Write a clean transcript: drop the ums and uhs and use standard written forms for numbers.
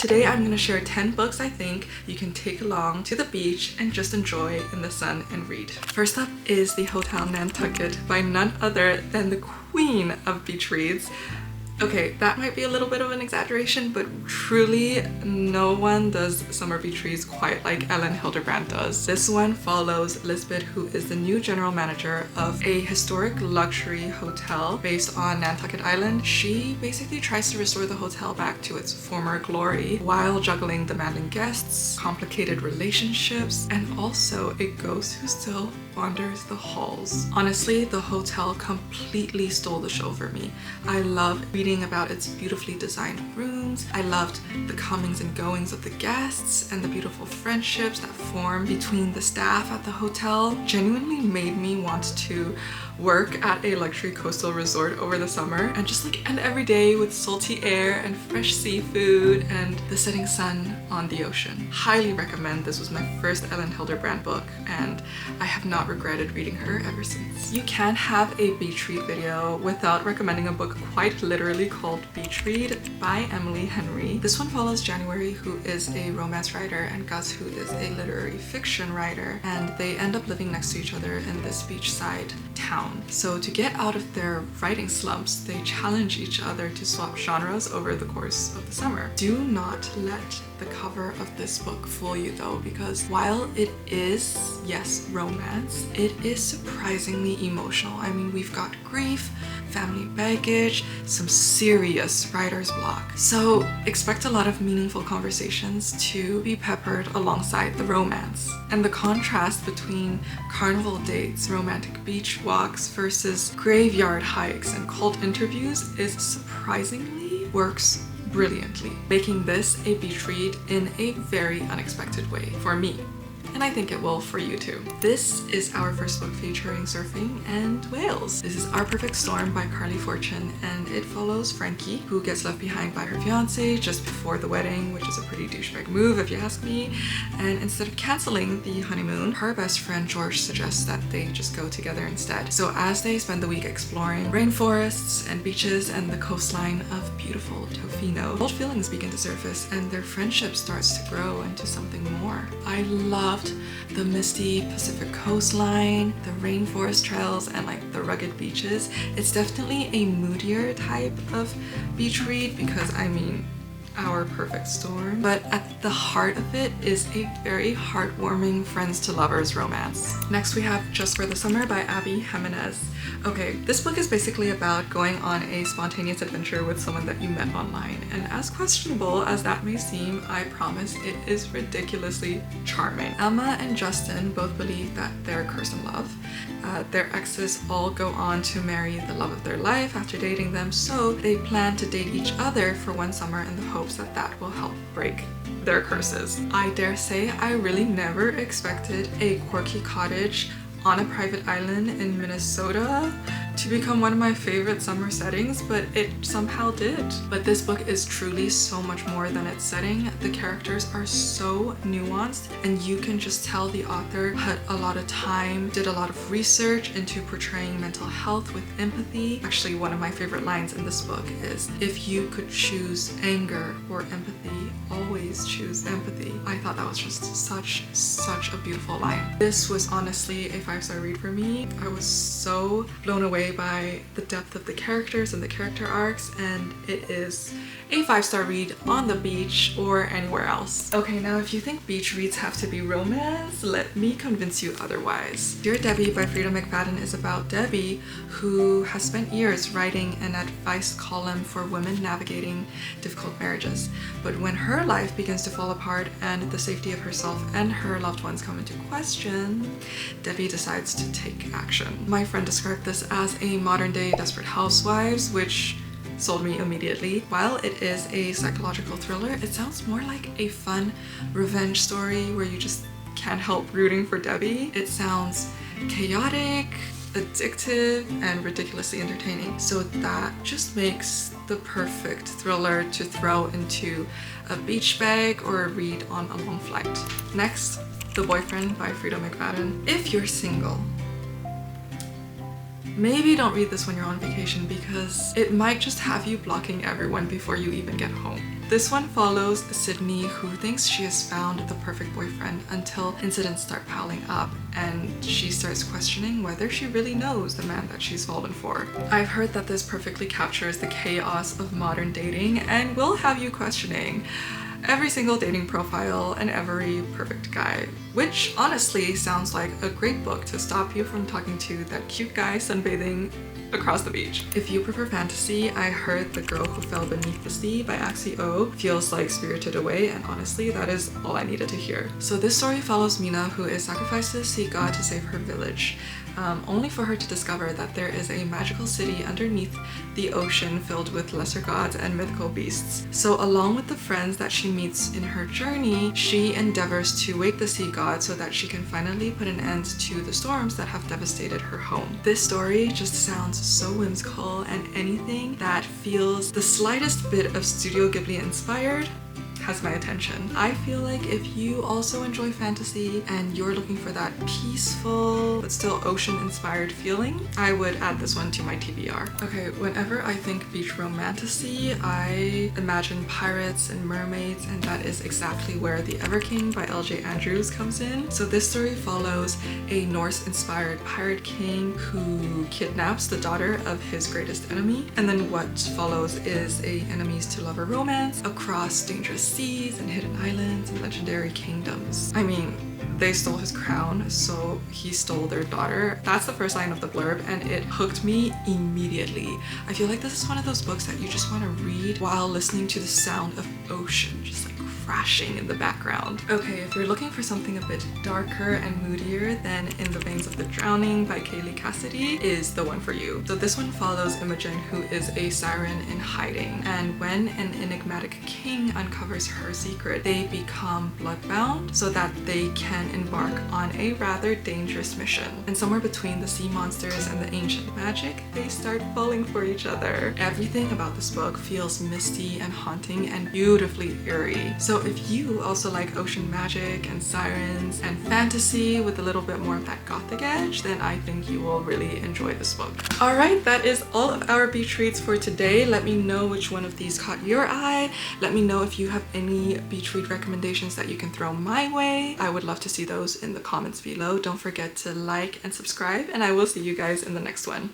Today I'm going to share 10 books I think you can take along to the beach and just enjoy in the sun and read. First up is The Hotel Nantucket by none other than the queen of beach reads. Okay, that might be a little bit of an exaggeration, but truly no one does summer beach reads quite like Elin Hilderbrand does. This one follows Lisbeth, who is the new general manager of a historic luxury hotel based on Nantucket Island. She basically tries to restore the hotel back to its former glory while juggling demanding guests, complicated relationships, and also a ghost who still wanders the halls. Honestly, the hotel completely stole the show for me. I love reading about its beautifully designed rooms. I loved the comings and goings of the guests and the beautiful friendships that form between the staff at the hotel. Genuinely made me want to work at a luxury coastal resort over the summer and just like end every day with salty air and fresh seafood and the setting sun on the ocean. Highly recommend. This was my first Elin Hilderbrand book and I have not regretted reading her ever since. You can have a beach read video without recommending a book quite literally called Beach Read by Emily Henry. This one follows January, who is a romance writer, and Gus, who is a literary fiction writer, and they end up living next to each other in this beachside town. So to get out of their writing slumps, they challenge each other to swap genres over the course of the summer. Do not let the cover of this book fool you though, because while it is, yes, romance, it is surprisingly emotional. I mean, we've got grief, family baggage, some serious writer's block. So expect a lot of meaningful conversations to be peppered alongside the romance. And the contrast between carnival dates, romantic beach walks versus graveyard hikes and cult interviews is surprisingly works brilliantly, making this a beach read in a very unexpected way for me. And I think it will for you too. This is our first book featuring surfing and whales. This is Our Perfect Storm by Carley Fortune, and it follows Frankie, who gets left behind by her fiance just before the wedding, which is a pretty douchebag move if you ask me. And instead of canceling the honeymoon, her best friend George suggests that they just go together instead. So as they spend the week exploring rainforests and beaches and the coastline of beautiful Tofino, old feelings begin to surface and their friendship starts to grow into something more. I loved the misty Pacific coastline, the rainforest trails, and like the rugged beaches. It's definitely a moodier type of beach read because I mean, Our Perfect Storm, but at the heart of it is a very heartwarming friends to lovers romance. Next we have Just for the Summer by Abby Jimenez. Okay, this book is basically about going on a spontaneous adventure with someone that you met online, and as questionable as that may seem, I promise it is ridiculously charming. Emma and Justin both believe that they're cursed in love. Their exes all go on to marry the love of their life after dating them, so they plan to date each other for one summer in the hopes that that will help break their curses. I dare say I really never expected a quirky cottage on a private island in Minnesota to become one of my favorite summer settings, but it somehow did. But this book is truly so much more than its setting. The characters are so nuanced and you can just tell the author had a lot of time, did a lot of research into portraying mental health with empathy. Actually, one of my favorite lines in this book is, if you could choose anger or empathy, always choose empathy. I thought that was just such a beautiful line. This was honestly a 5-star read for me. I was so blown away by the depth of the characters and the character arcs, and it is a 5-star read on the beach or anywhere else. Okay, now if you think beach reads have to be romance, let me convince you otherwise. Dear Debbie by Freida McFadden is about Debbie, who has spent years writing an advice column for women navigating difficult marriages. But when her life begins to fall apart and the safety of herself and her loved ones come into question, Debbie decides to take action. My friend described this as a modern-day Desperate Housewives, which sold me immediately. While it is a psychological thriller, it sounds more like a fun revenge story where you just can't help rooting for Debbie. It sounds chaotic, addictive, and ridiculously entertaining. So that just makes the perfect thriller to throw into a beach bag or a read on a long flight. Next, The Boyfriend by Freida McFadden. If you're single, maybe don't read this when you're on vacation because it might just have you blocking everyone before you even get home. This one follows Sydney, who thinks she has found the perfect boyfriend until incidents start piling up and she starts questioning whether she really knows the man that she's fallen for. I've heard that this perfectly captures the chaos of modern dating and will have you questioning every single dating profile and every perfect guy, which honestly sounds like a great book to stop you from talking to that cute guy sunbathing across the beach. If you prefer fantasy, I heard The Girl Who Fell Beneath the Sea by Axie feels like Spirited Away, and honestly that is all I needed to hear. So this story follows Mina, who is sacrificed to the sea god to save her village. Only for her to discover that there is a magical city underneath the ocean filled with lesser gods and mythical beasts. So along with the friends that she meets in her journey, she endeavors to wake the sea god so that she can finally put an end to the storms that have devastated her home. This story just sounds so whimsical, and anything that feels the slightest bit of Studio Ghibli inspired has my attention. I feel like if you also enjoy fantasy and you're looking for that peaceful but still ocean-inspired feeling, I would add this one to my TBR. Okay, whenever I think beach romantasy, I imagine pirates and mermaids, and that is exactly where The Everking by L.J. Andrews comes in. So this story follows a Norse-inspired pirate king who kidnaps the daughter of his greatest enemy, and then what follows is a enemies to lover romance across dangerous seas and hidden islands and legendary kingdoms. I mean, they stole his crown, so he stole their daughter. That's the first line of the blurb, and it hooked me immediately. I feel like this is one of those books that you just want to read while listening to the sound of ocean just like crashing in the background. Okay, if you're looking for something a bit darker and moodier, then In the Veins of the Drowning by Kalie Cassidy is the one for you. So this one follows Imogen, who is a siren in hiding, and when an enigmatic king uncovers her secret, they become bloodbound so that they can embark on a rather dangerous mission. And somewhere between the sea monsters and the ancient magic, they start falling for each other. Everything about this book feels misty and haunting and beautifully eerie. So if you also like ocean magic and sirens and fantasy with a little bit more of that gothic edge, then I think you will really enjoy this book. Alright, that is all of our beach reads for today. Let me know which one of these caught your eye. Let me know if you have any beach read recommendations that you can throw my way. I would love to see those in the comments below. Don't forget to like and subscribe, and I will see you guys in the next one.